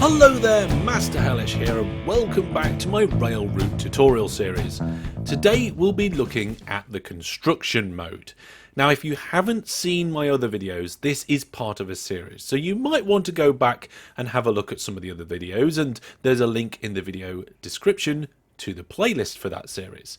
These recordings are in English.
Hello there, Master Hellish here, and welcome back to my Railroute tutorial series. Today we'll be looking at the construction mode. Now, if you haven't seen my other videos, this is part of a series, so you might want to go back and have a look at some of the other videos, and there's a link in the video description to the playlist for that series.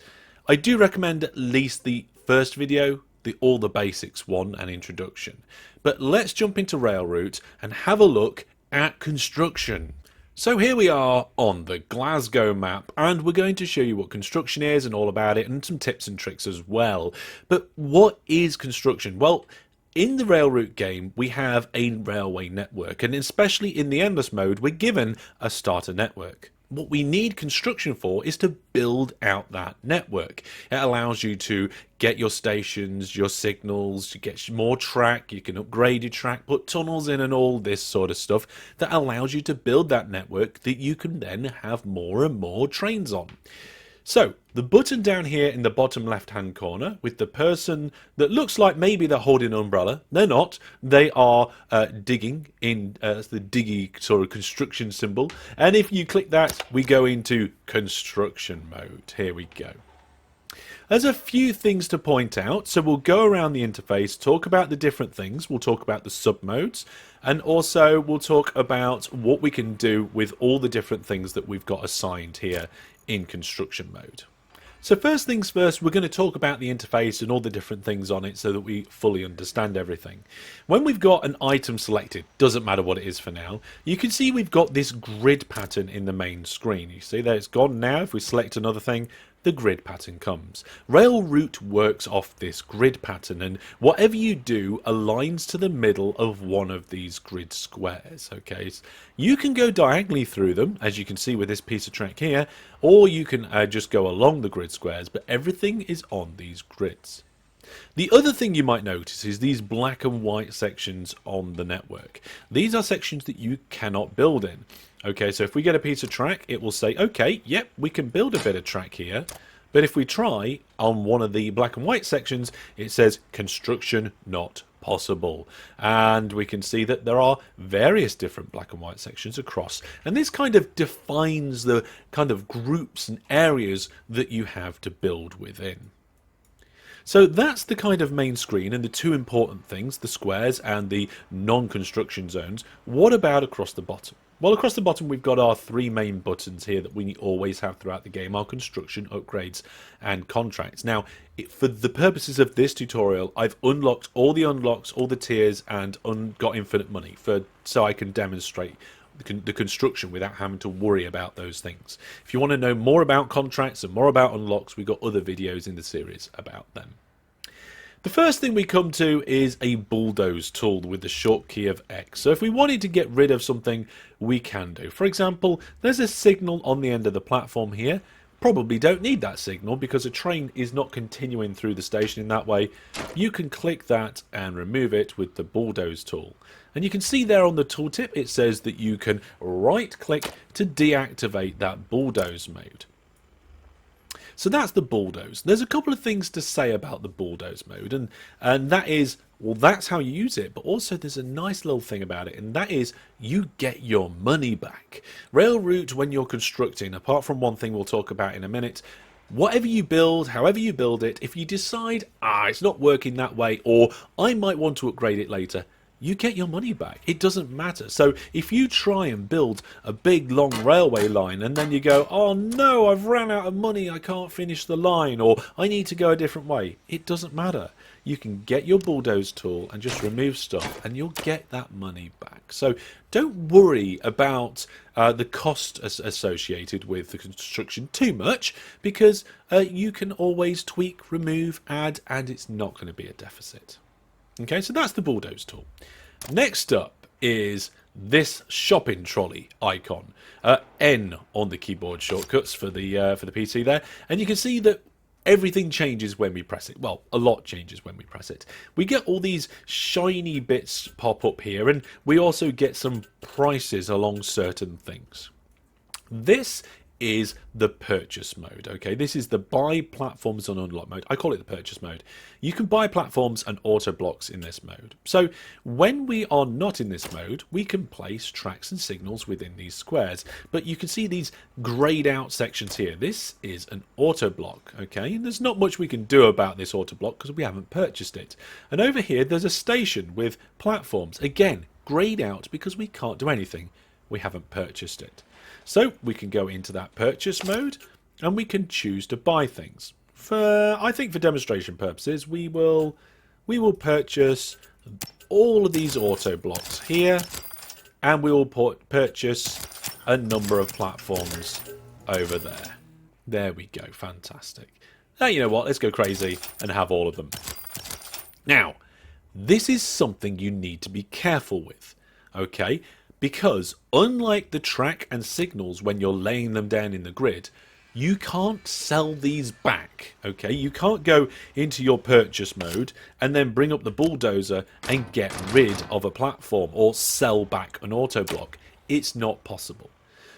I do recommend at least the first video, the All the Basics one and introduction. But let's jump into Railroute and have a look at construction. So here we are on the Glasgow map, and we're going to show you what construction is and all about it, and some tips and tricks as well. But what is construction? Well, in the Railroute game, we have a railway network, and especially in the Endless mode, we're given a starter network. What we need construction for is to build out that network. It allows you to get your stations, your signals, to get more track, you can upgrade your track, put tunnels in and all this sort of stuff that allows you to build that network that you can then have more and more trains on. So, the button down here in the bottom left hand corner with the person that looks like maybe they're holding an umbrella. They're not. They are digging in the diggy sort of construction symbol. And if you click that, we go into construction mode. Here we go. There's a few things to point out, so we'll go around the interface, talk about the different things, we'll talk about the sub-modes, and also we'll talk about what we can do with all the different things that we've got assigned here in construction mode. So first things first, we're going to talk about the interface and all the different things on it so that we fully understand everything. When we've got an item selected, doesn't matter what it is for now, you can see we've got this grid pattern in the main screen. You see there it's gone now. If we select another thing, the grid pattern comes. Railroute works off this grid pattern, and whatever you do aligns to the middle of one of these grid squares. Okay, so you can go diagonally through them, as you can see with this piece of track here, or you can just go along the grid squares, but everything is on these grids. The other thing you might notice is these black and white sections on the network. These are sections that you cannot build in. Okay, so if we get a piece of track, it will say, okay, yep, we can build a bit of track here. But if we try on one of the black and white sections, it says construction not possible. And we can see that there are various different black and white sections across. And this kind of defines the kind of groups and areas that you have to build within. So that's the kind of main screen and the two important things, the squares and the non-construction zones. What about across the bottom? Well, across the bottom we've got our three main buttons here that we always have throughout the game, our construction, upgrades and contracts. Now, for the purposes of this tutorial, I've unlocked all the unlocks, all the tiers, and got infinite money so I can demonstrate the construction without having to worry about those things. If you want to know more about contracts and more about unlocks, we've got other videos in the series about them. The first thing we come to is a bulldoze tool with the short key of X. So if we wanted to get rid of something, we can do. For example, there's a signal on the end of the platform here. Probably don't need that signal because a train is not continuing through the station in that way. You can click that and remove it with the bulldoze tool. And you can see there on the tooltip it says that you can right click to deactivate that bulldoze mode. So that's the bulldoze. There's a couple of things to say about the bulldoze mode, and that is, well, that's how you use it, but also there's a nice little thing about it, and that is you get your money back. Railroute, when you're constructing, apart from one thing we'll talk about in a minute, whatever you build, however you build it, if you decide, it's not working that way, or I might want to upgrade it later, you get your money back. It doesn't matter. So if you try and build a big long railway line and then you go, oh no, I've ran out of money, I can't finish the line, or I need to go a different way, it doesn't matter. You can get your bulldoze tool and just remove stuff and you'll get that money back. So don't worry about the cost associated with the construction too much, because you can always tweak, remove, add, and it's not going to be a deficit. Okay, so that's the bulldoze tool. Next up is this shopping trolley icon. N on the keyboard shortcuts for the PC there, and you can see that everything changes when we press it. Well, a lot changes when we press it. We get all these shiny bits pop up here, and we also get some prices along certain things. This is the purchase mode. Okay, this is the buy platforms and unlock mode. I call it the purchase mode. You can buy platforms and auto blocks in this mode. So when we are not in this mode, we can place tracks and signals within these squares. But you can see these grayed out sections here. This is an auto block. Okay, and there's not much we can do about this auto block because we haven't purchased it. And over here, there's a station with platforms. Again, grayed out because we can't do anything. We haven't purchased it. So we can go into that purchase mode and we can choose to buy things. I think for demonstration purposes, we will purchase all of these auto blocks here, and we will purchase a number of platforms over there. There we go, fantastic. Now you know what, let's go crazy and have all of them. Now, this is something you need to be careful with, okay? Because unlike the track and signals when you're laying them down in the grid, you can't sell these back, okay? You can't go into your purchase mode and then bring up the bulldozer and get rid of a platform or sell back an auto block. It's not possible.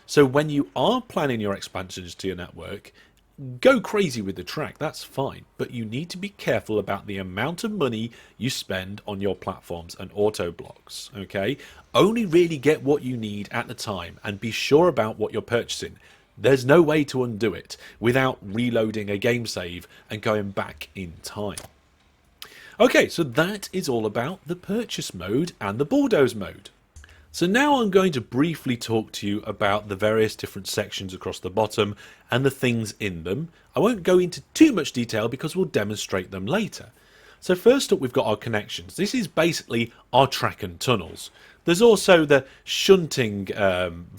So when you are planning your expansions to your network, go crazy with the track, that's fine, but you need to be careful about the amount of money you spend on your platforms and auto blocks, okay? Only really get what you need at the time and be sure about what you're purchasing. There's no way to undo it without reloading a game save and going back in time. Okay, so that is all about the purchase mode and the bulldoze mode. So now I'm going to briefly talk to you about the various different sections across the bottom and the things in them. I won't go into too much detail because we'll demonstrate them later. So first up, we've got our connections. This is basically our track and tunnels. There's also the shunting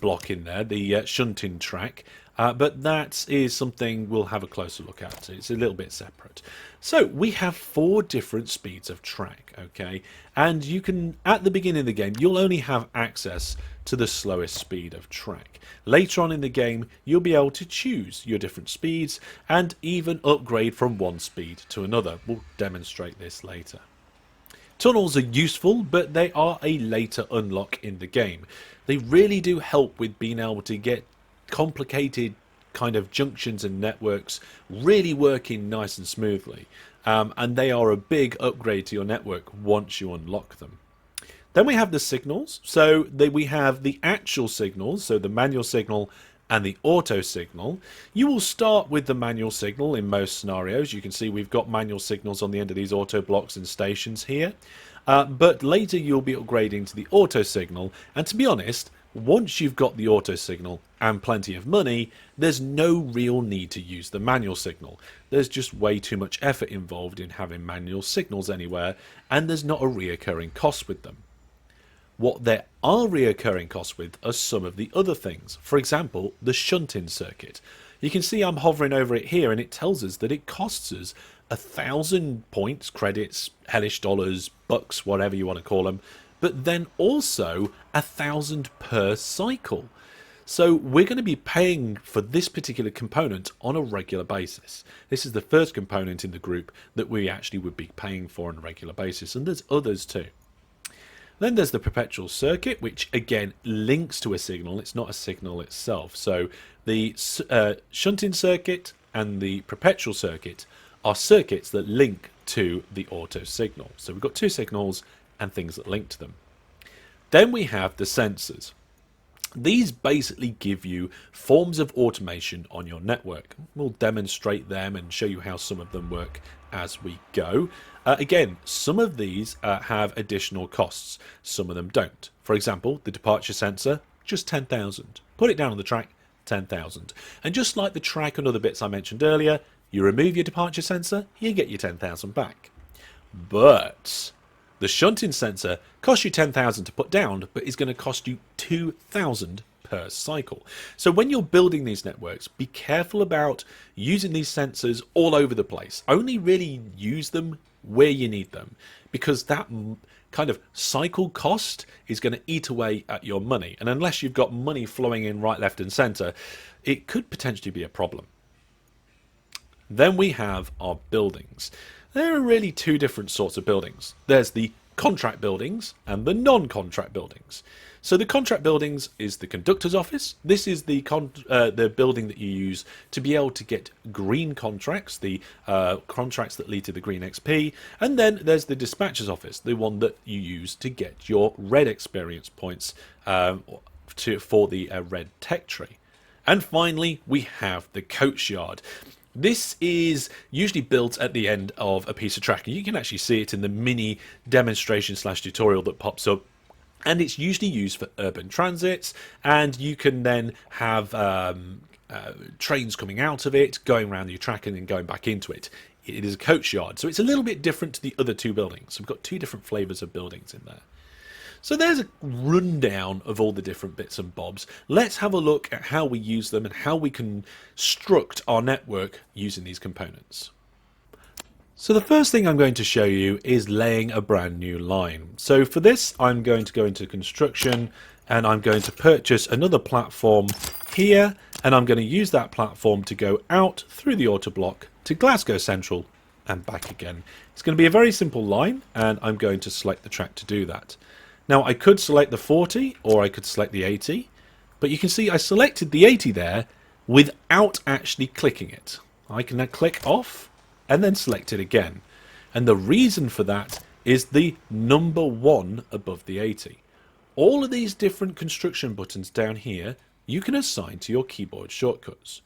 block in there, the shunting track, but that is something we'll have a closer look at. It's a little bit separate. So we have 4 different speeds of track, okay? And you can, at the beginning of the game, you'll only have access to the slowest speed of track. Later on in the game, you'll be able to choose your different speeds and even upgrade from one speed to another. We'll demonstrate this later. Tunnels are useful, but they are a later unlock in the game. They really do help with being able to get complicated kind of junctions and networks really working nice and smoothly. And they are a big upgrade to your network once you unlock them. Then we have the signals. So we have the actual signals, so the manual signal and the auto signal. You will start with the manual signal in most scenarios. You can see we've got manual signals on the end of these auto blocks and stations here. But later you'll be upgrading to the auto signal. And to be honest, once you've got the auto signal and plenty of money, there's no real need to use the manual signal. There's just way too much effort involved in having manual signals anywhere, and there's not a reoccurring cost with them. What there are reoccurring costs with are some of the other things. For example, the shunting circuit. You can see I'm hovering over it here and it tells us that it costs us 1,000 points, credits, hellish dollars, bucks, whatever you want to call them, but then also 1,000 per cycle. So we're going to be paying for this particular component on a regular basis. This is the first component in the group that we actually would be paying for on a regular basis, and there's others too. Then there's the perpetual circuit, which again links to a signal. It's not a signal itself. So the shunting circuit and the perpetual circuit are circuits that link to the auto signal. So we've got 2 signals and things that link to them. Then we have the sensors. These basically give you forms of automation on your network. We'll demonstrate them and show you how some of them work as we go. Again, some of these have additional costs. Some of them don't. For example, the departure sensor, just 10,000. Put it down on the track, 10,000. And just like the track and other bits I mentioned earlier, you remove your departure sensor, you get your 10,000 back. But the shunting sensor costs you 10,000 to put down, but is going to cost you 2,000 per cycle. So when you're building these networks, be careful about using these sensors all over the place. Only really use them where you need them, because that kind of cycle cost is going to eat away at your money. And unless you've got money flowing in right, left and center, it could potentially be a problem. Then we have our buildings. There are really 2 different sorts of buildings. There's the contract buildings and the non-contract buildings. So the contract buildings is the conductor's office. This is the building that you use to be able to get green contracts, the contracts that lead to the green XP. And then there's the dispatcher's office, the one that you use to get your red experience points for the red tech tree. And finally, we have the coach yard. This is usually built at the end of a piece of track, and you can actually see it in the mini demonstration / tutorial that pops up. And it's usually used for urban transits, and you can then have trains coming out of it, going around your track and then going back into it. It is a coach yard, so it's a little bit different to the other two buildings. So we've got two different flavours of buildings in there. So there's a rundown of all the different bits and bobs. Let's have a look at how we use them and how we construct our network using these components. So the first thing I'm going to show you is laying a brand new line. So for this, I'm going to go into construction and I'm going to purchase another platform here, and I'm going to use that platform to go out through the auto block to Glasgow Central and back again. It's going to be a very simple line, and I'm going to select the track to do that. Now I could select the 40 or I could select the 80, but you can see I selected the 80 there without actually clicking it. I can now click off and then select it again, and the reason for that is the number 1 above the 80. All of these different construction buttons down here you can assign to your keyboard shortcuts.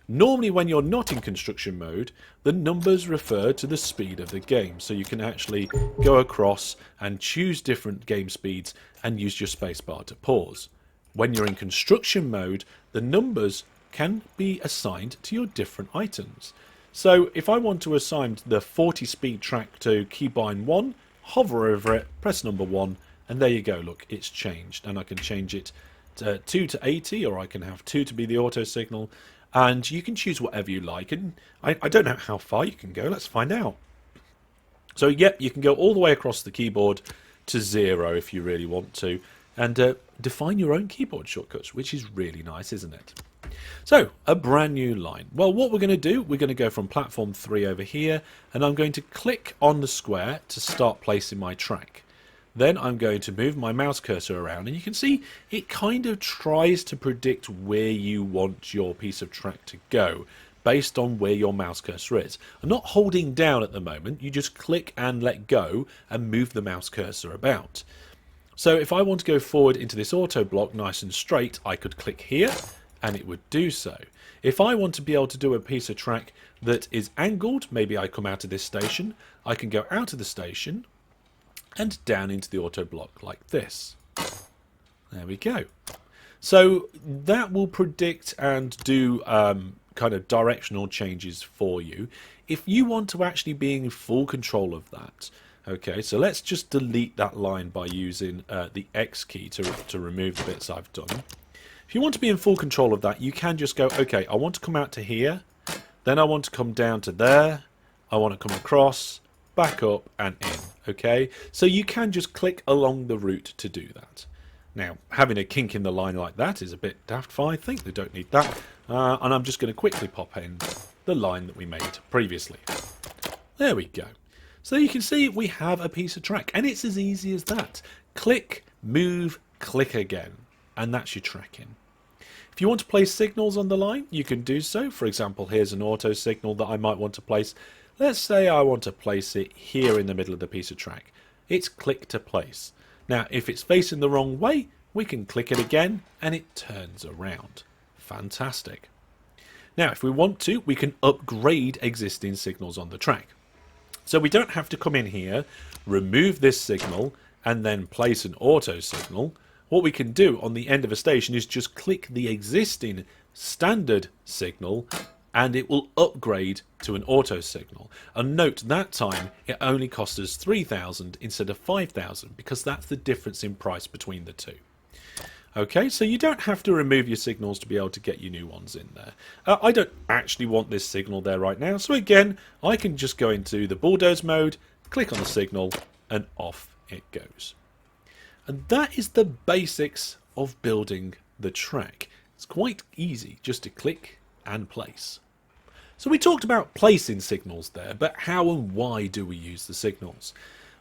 Normally when you're not in construction mode, the numbers refer to the speed of the game, so you can actually go across and choose different game speeds and use your spacebar to pause. When you're in construction mode, the numbers can be assigned to your different items. So if I want to assign the 40 speed track to keybind 1, hover over it, press number 1, and there you go, look, it's changed. And I can change it to 2 to 80, or I can have 2 to be the auto signal, and you can choose whatever you like. And I don't know how far you can go, let's find out. So yep, you can go all the way across the keyboard to 0 if you really want to, and define your own keyboard shortcuts, which is really nice, isn't it? So, a brand new line. Well, what we're going to do, we're going to go from platform 3 over here, and I'm going to click on the square to start placing my track. Then I'm going to move my mouse cursor around, and you can see it kind of tries to predict where you want your piece of track to go based on where your mouse cursor is. I'm not holding down at the moment, you just click and let go and move the mouse cursor about. So if I want to go forward into this auto block nice and straight, I could click here and it would do so. If I want to be able to do a piece of track that is angled, maybe I come out of this station, I can go out of the station and down into the auto block like this. There we go. So that will predict and do kind of directional changes for you. If you want to actually be in full control of that, okay, so let's just delete that line by using the X key to remove the bits I've done. If you want to be in full control of that, you can just go, okay, I want to come out to here, then I want to come down to there, I want to come across, back up and in, okay? So you can just click along the route to do that. Now, having a kink in the line like that is a bit daft, I think. We don't need that. And I'm just going to quickly pop in the line that we made previously. There we go. So you can see we have a piece of track, and it's as easy as that. Click, move, click again, and that's your tracking. If you want to place signals on the line, you can do so. For example, here's an auto signal that I might want to place. Let's say I want to place it here in the middle of the piece of track. It's click to place. Now, if it's facing the wrong way, we can click it again and it turns around. Fantastic. Now, if we want to, we can upgrade existing signals on the track. So we don't have to come in here, remove this signal, and then place an auto signal. What we can do on the end of a station is just click the existing standard signal and it will upgrade to an auto signal. And note, that time it only cost us 3,000 instead of 5,000 because that's the difference in price between the two. Okay, so you don't have to remove your signals to be able to get your new ones in there. I don't actually want this signal there right now, so again, I can just go into the bulldoze mode, click on the signal, and off it goes. And that is the basics of building the track. It's quite easy just to click and place. So we talked about placing signals there, but how and why do we use the signals?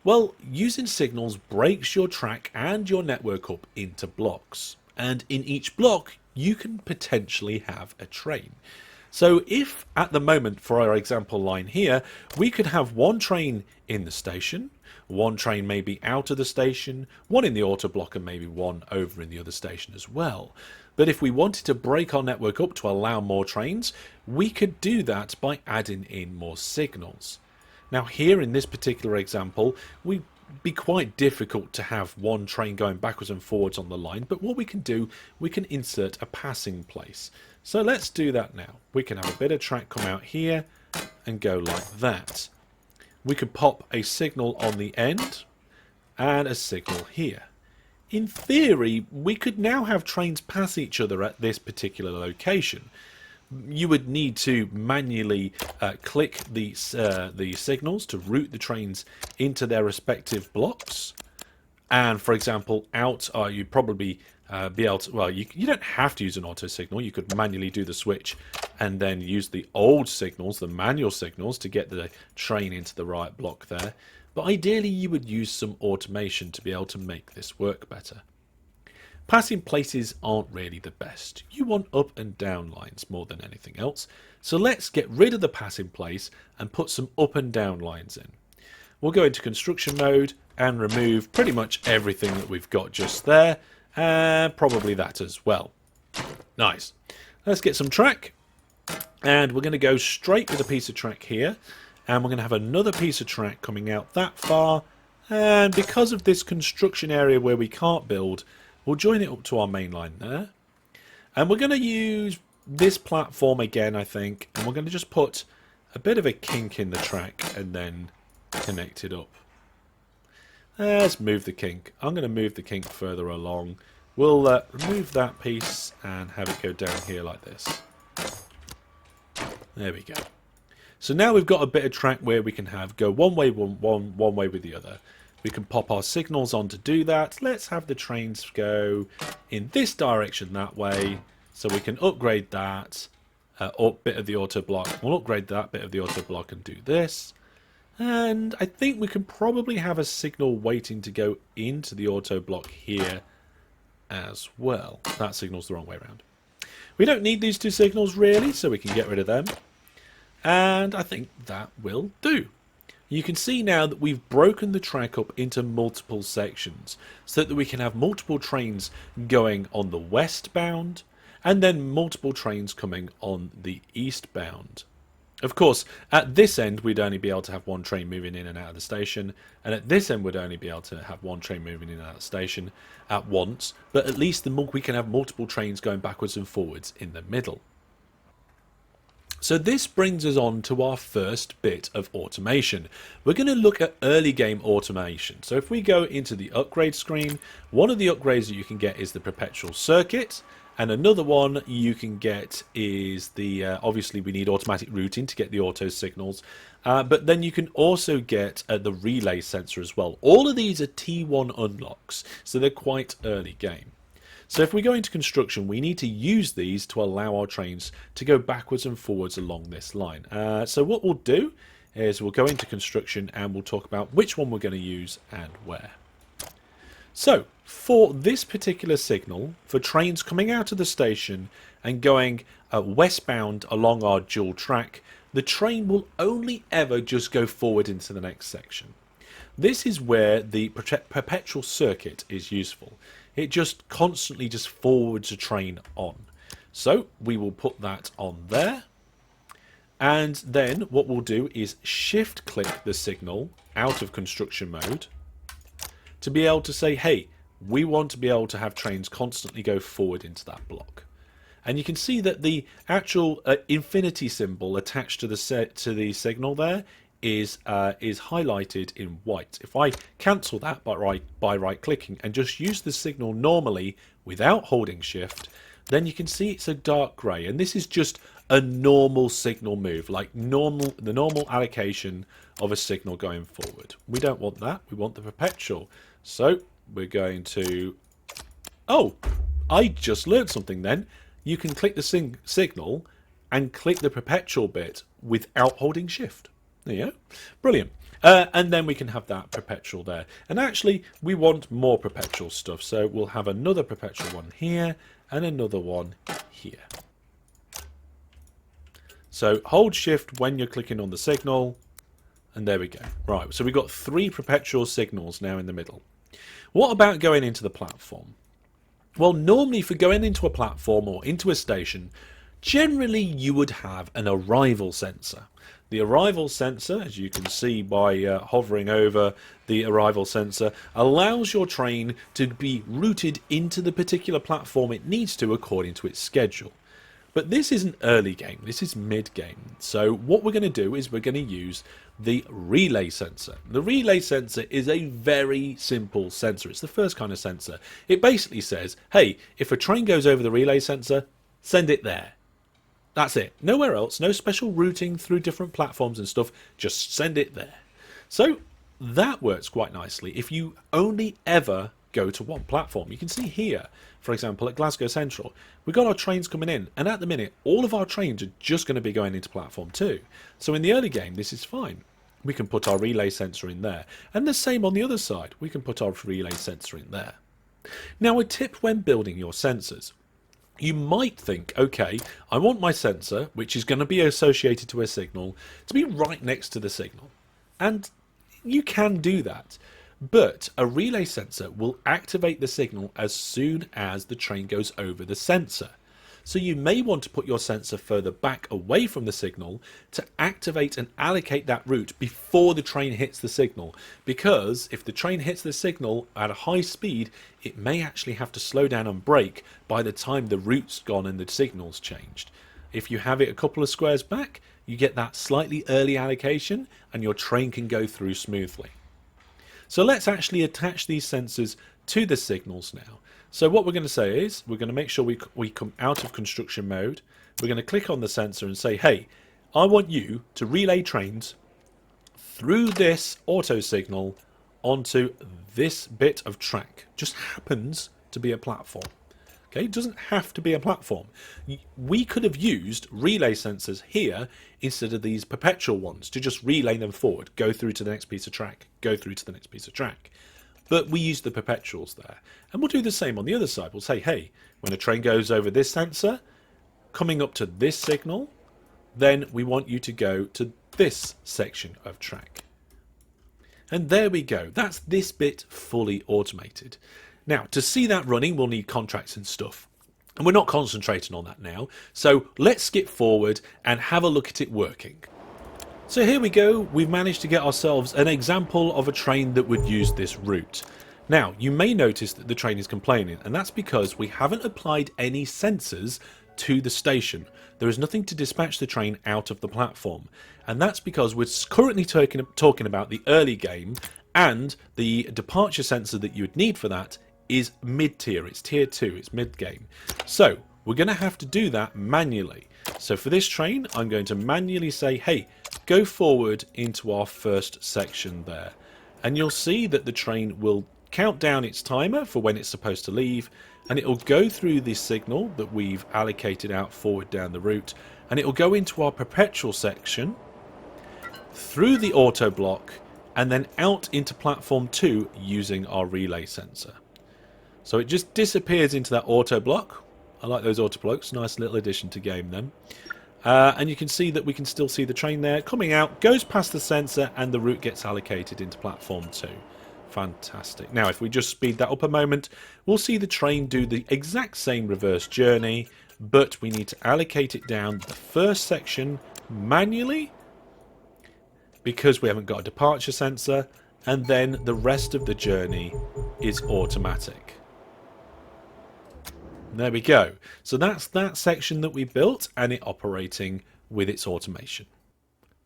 Well, using signals breaks your track and your network up into blocks. And in each block, you can potentially have a train. So if at the moment, for our example line here, we could have one train in the station, one train maybe out of the station, one in the auto block, and maybe one over in the other station as well. But if we wanted to break our network up to allow more trains, we could do that by adding in more signals. Now here in this particular example, we'd be quite difficult to have one train going backwards and forwards on the line, but what we can do, we can insert a passing place. So let's do that now. We can have a bit of track come out here and go like that. We could pop a signal on the end and a signal here. In theory, we could now have trains pass each other at this particular location. You would need to manually click the signals to route the trains into their respective blocks. And for example, you'd probably be able to, well, you don't have to use an auto signal. You could manually do the switch and then use the old signals, the manual signals, to get the train into the right block there. But ideally, you would use some automation to be able to make this work better. Passing places aren't really the best. You want up and down lines more than anything else. So let's get rid of the passing place and put some up and down lines in. We'll go into construction mode and remove pretty much everything that we've got just there. And probably that as well. Nice. Let's get some track. And we're going to go straight with a piece of track here. And we're going to have another piece of track coming out that far. And because of this construction area where we can't build, we'll join it up to our main line there. And we're going to use this platform again, I think. And we're going to just put a bit of a kink in the track and then connect it up. Let's move the kink. I'm going to move the kink further along. We'll remove that piece and have it go down here like this. There we go. So now we've got a bit of track where we can have go one way with the other. We can pop our signals on to do that. Let's have the trains go in this direction that way. So we can upgrade that bit of the auto block. We'll upgrade that bit of the auto block and do this. And I think we can probably have a signal waiting to go into the auto block here as well. That signal's the wrong way around. We don't need these two signals really, so we can get rid of them. And I think that will do. You can see now that we've broken the track up into multiple sections so that we can have multiple trains going on the westbound and then multiple trains coming on the eastbound. Of course, at this end we'd only be able to have one train moving in and out of the station, and at this end we'd only be able to have one train moving in and out of the station at once, but at least we can have multiple trains going backwards and forwards in the middle. So this brings us on to our first bit of automation. We're going to look at early game automation. So if we go into the upgrade screen, one of the upgrades that you can get is the perpetual circuit, and another one you can get is the, obviously we need automatic routing to get the auto signals, but then you can also get the relay sensor as well. All of these are T1 unlocks, so they're quite early game. So if we go into construction, we need to use these to allow our trains to go backwards and forwards along this line. So what we'll do is we'll go into construction and we'll talk about which one we're going to use and where. So for this particular signal, for trains coming out of the station and going westbound along our dual track, the train will only ever just go forward into the next section. This is where the perpetual circuit is useful. It just constantly just forwards a train on. So we will put that on there. And then what we'll do is shift click the signal out of construction mode to be able to say, hey, we want to be able to have trains constantly go forward into that block. And you can see that the actual infinity symbol attached to the signal there is highlighted in white. If I cancel that by right clicking and just use the signal normally without holding shift, then you can see it's a dark grey, and this is just a normal signal move, like the normal allocation of a signal going forward. We don't want that, we want the perpetual. So we're going to, oh, I just learned something then. You can click the signal and click the perpetual bit without holding shift. There you go. Brilliant. And then we can have that perpetual there. And actually, we want more perpetual stuff. So we'll have another perpetual one here and another one here. So hold shift when you're clicking on the signal. And there we go. Right, so we've got 3 perpetual signals now in the middle. What about going into the platform? Well, normally for going into a platform or into a station, generally you would have an arrival sensor. The arrival sensor, as you can see by hovering over the arrival sensor, allows your train to be routed into the particular platform it needs to according to its schedule. But this isn't early game, this is mid game. So what we're going to do is we're going to use the relay sensor. The relay sensor is a very simple sensor. It's the first kind of sensor. It basically says, hey, if a train goes over the relay sensor, send it there. That's it. Nowhere else, no special routing through different platforms and stuff, just send it there. So that works quite nicely if you only ever go to one platform. You can see here, for example, at Glasgow Central, we've got our trains coming in, and at the minute, all of our trains are just going to be going into platform 2. So in the early game, this is fine. We can put our relay sensor in there. And the same on the other side. We can put our relay sensor in there. Now, a tip when building your sensors. You might think, okay, I want my sensor, which is going to be associated to a signal, to be right next to the signal. And you can do that. But a relay sensor will activate the signal as soon as the train goes over the sensor. So you may want to put your sensor further back away from the signal to activate and allocate that route before the train hits the signal. Because if the train hits the signal at a high speed, it may actually have to slow down and brake by the time the route's gone and the signal's changed. If you have it a couple of squares back, you get that slightly early allocation and your train can go through smoothly. So let's actually attach these sensors to the signals now. So what we're going to say is we're going to make sure we come out of construction mode. We're going to click on the sensor and say, hey, I want you to relay trains through this auto signal onto this bit of track. Just happens to be a platform. Okay, it doesn't have to be a platform. We could have used relay sensors here instead of these perpetual ones to just relay them forward, go through to the next piece of track, go through to the next piece of track. But we use the perpetuals there. And we'll do the same on the other side. We'll say, hey, when a train goes over this sensor, coming up to this signal, then we want you to go to this section of track. And there we go. That's this bit fully automated. Now, to see that running, we'll need contracts and stuff. And we're not concentrating on that now. So let's skip forward and have a look at it working. So here we go, we've managed to get ourselves an example of a train that would use this route. Now, you may notice that the train is complaining, and that's because we haven't applied any sensors to the station. There is nothing to dispatch the train out of the platform. And that's because we're currently talking about the early game, and the departure sensor that you would need for that is mid-tier. It's tier 2, it's mid-game. So, we're going to have to do that manually. So for this train, I'm going to manually say, hey, go forward into our first section there. And you'll see that the train will count down its timer for when it's supposed to leave, and it'll go through this signal that we've allocated out forward down the route, and it'll go into our perpetual section, through the auto block, and then out into platform 2 using our relay sensor. So it just disappears into that auto block. I like those auto blocks, nice little addition to game then. And you can see that we can still see the train there coming out, goes past the sensor, and the route gets allocated into platform 2. Fantastic. Now if we just speed that up a moment, we'll see the train do the exact same reverse journey, but we need to allocate it down the first section manually because we haven't got a departure sensor, and then the rest of the journey is automatic. There we go. So that's that section that we built, and it operating with its automation.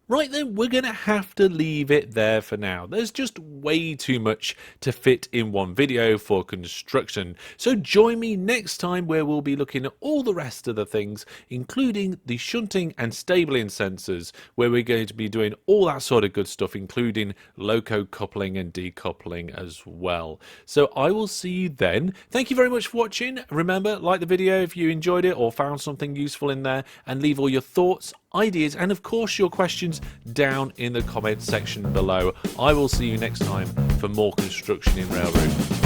Right then, we're going to have to leave it there for now. There's just way too much to fit in one video for construction. So join me next time where we'll be looking at all the rest of the things, including the shunting and stabling sensors, where we're going to be doing all that sort of good stuff, including loco coupling and decoupling as well. So I will see you then. Thank you very much for watching. Remember, like the video if you enjoyed it or found something useful in there, and leave all your thoughts, ideas, and of course your questions down in the comments section below. I will see you next time for more construction in Railroad.